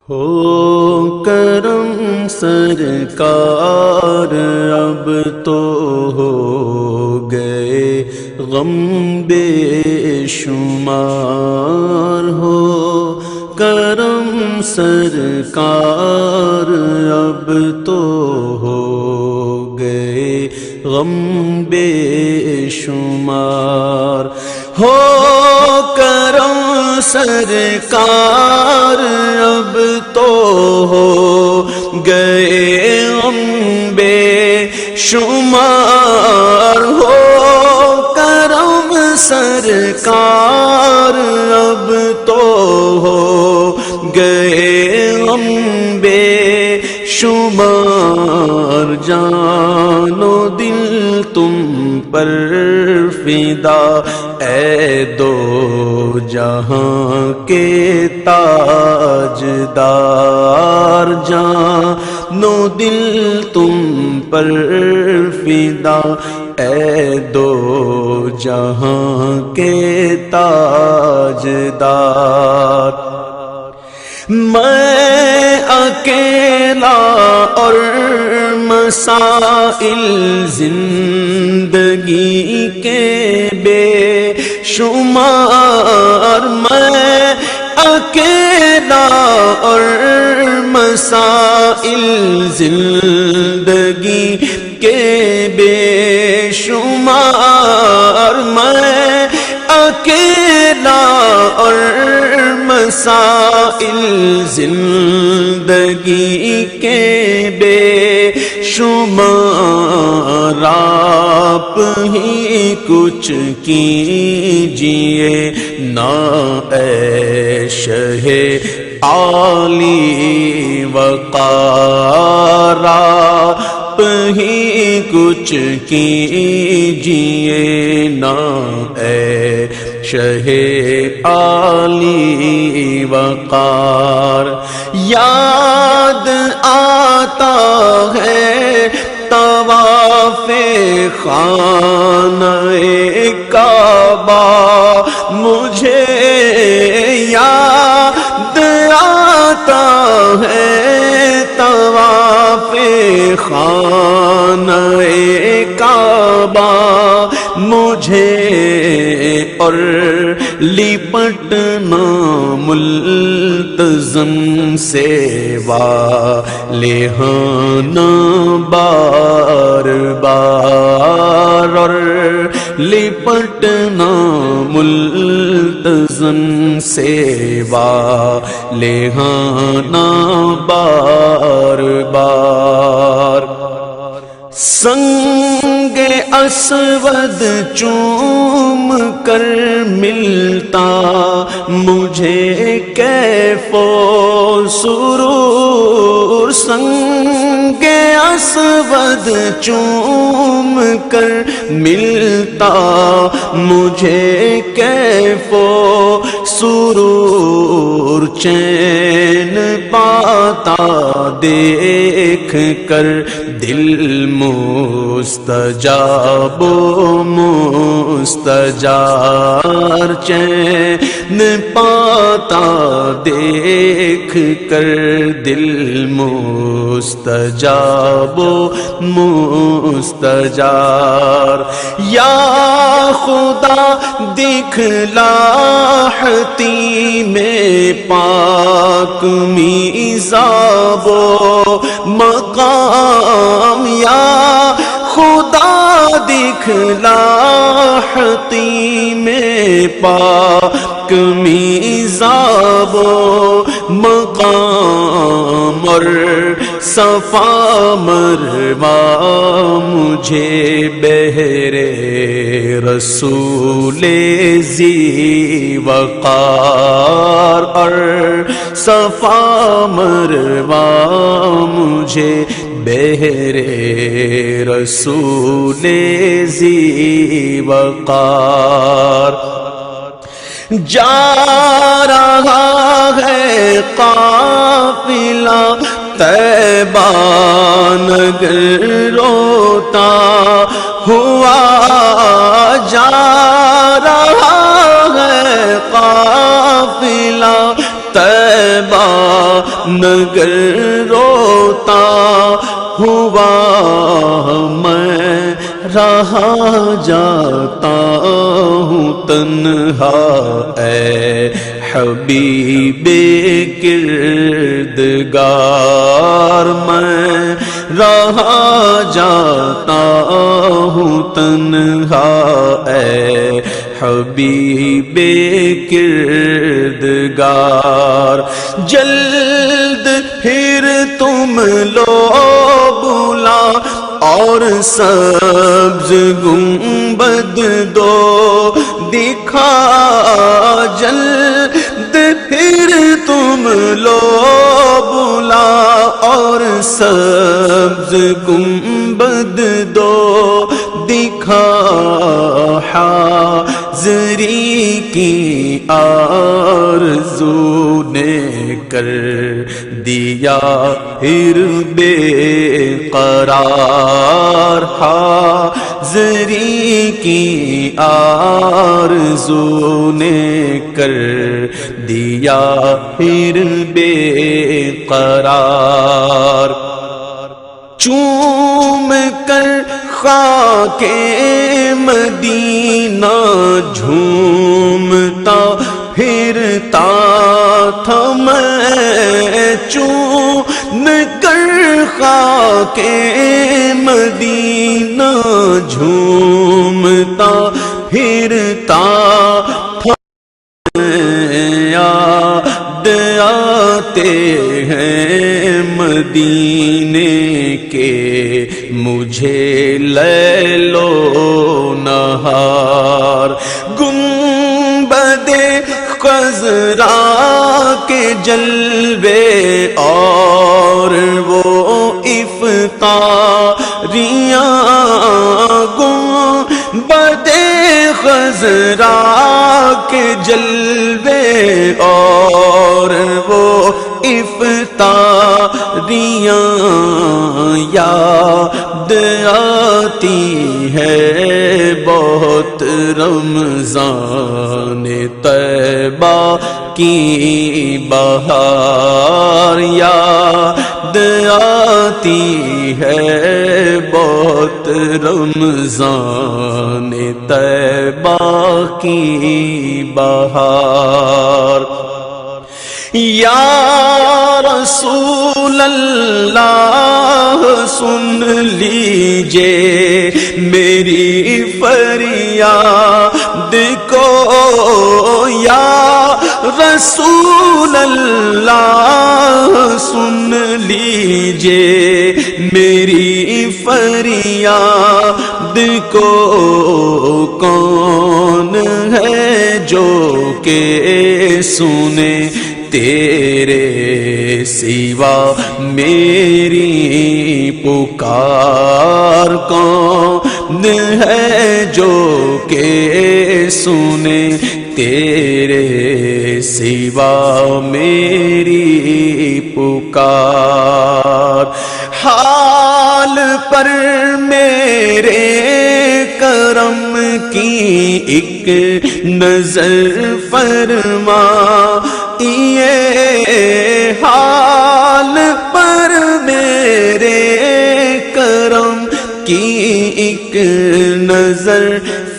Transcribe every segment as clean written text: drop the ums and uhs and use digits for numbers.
ہو کرم سرکار اب تو ہو گئے غم بے شمار، ہو کرم سرکار اب تو ہو گئے غم بے شمار، ہو کرم سرکار اب تو ہو گئے غم بے شمار، ہو کرم سرکار اب تو ہو گئے غم بے شمار، جان و دل تم پر فدا اے دو جہاں کے تاجدار، جان و دل تم پر فدا اے دو جہاں کے تاجدار، میں اکیلا اور مسائل زندگی کے بے شمار، میں اکیلا اور مسائل زندگی کے بے شمار، میں اکیلا اور مسائل زندگی کے بے شمار، آپ ہی کچھ کیجئے نا اے شہ عالی وقار، آپ ہی کچھ کیجئے نا اے شہ عالی وقار، یاد آتا ہے طواف خانہ کعبہ، مجھے یاد آتا ہے طواف خانہ کعبہ، مجھے اور لپٹنا ملتزم سے والہانا بار بار، اور لپٹنا ملتزم سے والہانا بار بار، سنگ اسود چوم کر ملتا مجھے کیف و سرور، سنگ اسود چوم کر ملتا مجھے کیف و سرور، چین پاتا دیکھ کر دل مستجاب و مستجار، چین پاتا دیکھ کر دل مستجاب و مستجار، یا خدا دکھلا میں پاک میزاب و مقام، یا خدا دکھلا میں پاک میزاب و مقام، اور صفا مروہ مجھے بہرے رسول ذی وقار، اور صفا مروہ مجھے بہرے رسول ذی وقار، جا رہا ہے قافلہ طیبہ نگر روتا ہوا، جا رہا ہے قافلہ طیبہ نگر روتا ہوا میں رہا جاتا ہوں تنہا، اے حبیب کردگار میں رہا جاتا ہوں تنہا، اے حبیب کردگار۔ جلد پھر تم لو بلا اور سبز گنبد دو دکھا، جلد پھر تم لو بلا اور سبز گنبد دو دکھا، حاضری کی آرزو نے کر دیا پھر بے قرار، حاضری کی آرزو نے کر دیا پھر بے قرار۔ چوم کر خاک مدینہ جھومتا پھرتا تھا میں، چوم کر خاک مدینہ جھومتا پھرتا تھا، یاد آتے ہیں مدینے کے مجھے لیل و نہار، گنبد خضرا کے جلوے اور وہ افطاریاں، گنبد خضرا کے جلوے اور وہ افطاریاں، یاد آتی ہے بہت رمضان طیبہ کی بہار، یاد آتی ہے بہت رمضان طیبہ کی بہار۔ یا رسول اللہ سن لیجئے میری فریاد کو، یا رسول اللہ سن لیجئے میری فریاد کو، کون ہے جو کہ سنے تیرے سوا میری پکار، کون ہے جو کہ سنے تیرے سوا میری پکار۔ حال پر میرے کرم کی ایک نظر فرما، یہ حال پر میرے کرم کی ایک نظر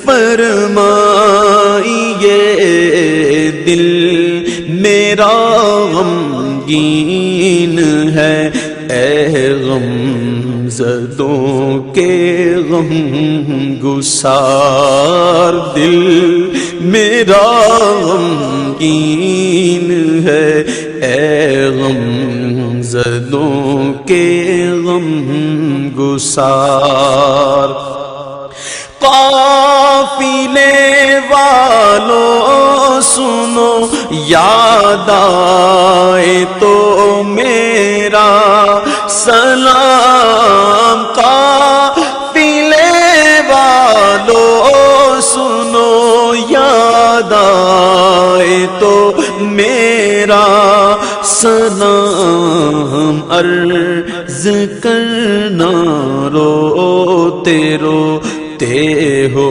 فرمائیے، دل میرا غمگین ہے، اے غم زدوں کے غم گسار، دل میرا غمگین ہے، اے غم زدوں کے غم گسار۔ قافلے والوں سنو یاد آئے تو میرا سلام، قافلے والوں سنو یاد آئے تو میرا سلام، عرض کرنا روتے روتے ہو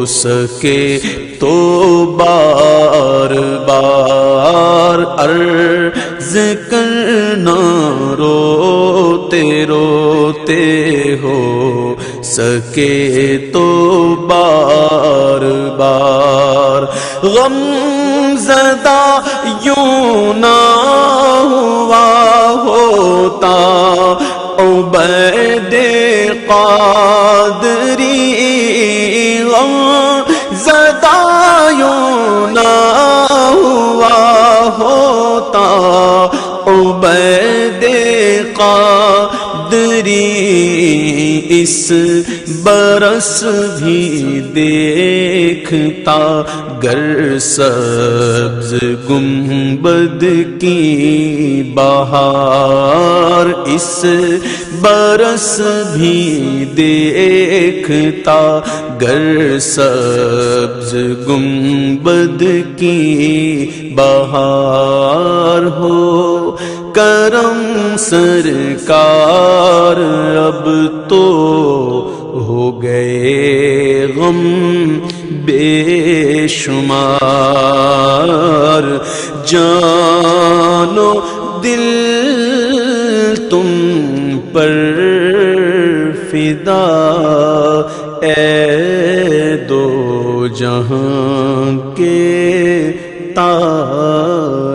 سکے تو بار بار، عرض کرنا روتے روتے ہو سکے تو بار بار غم زدہ یوں نہ ہوا ہوتا عبید قادری غم زدہ یوں نہ ہوا ہوتا عبید قادری اس برس بھی دیکھتا گر سبز گنبد کی بہار اس برس بھی دیکھتا گر سبز گنبد کی بہار ہو کرم سرکار اب تو ہو گئے غم بے شمار جان و دل تم پر فدا اے دو جہاں کے تاجدار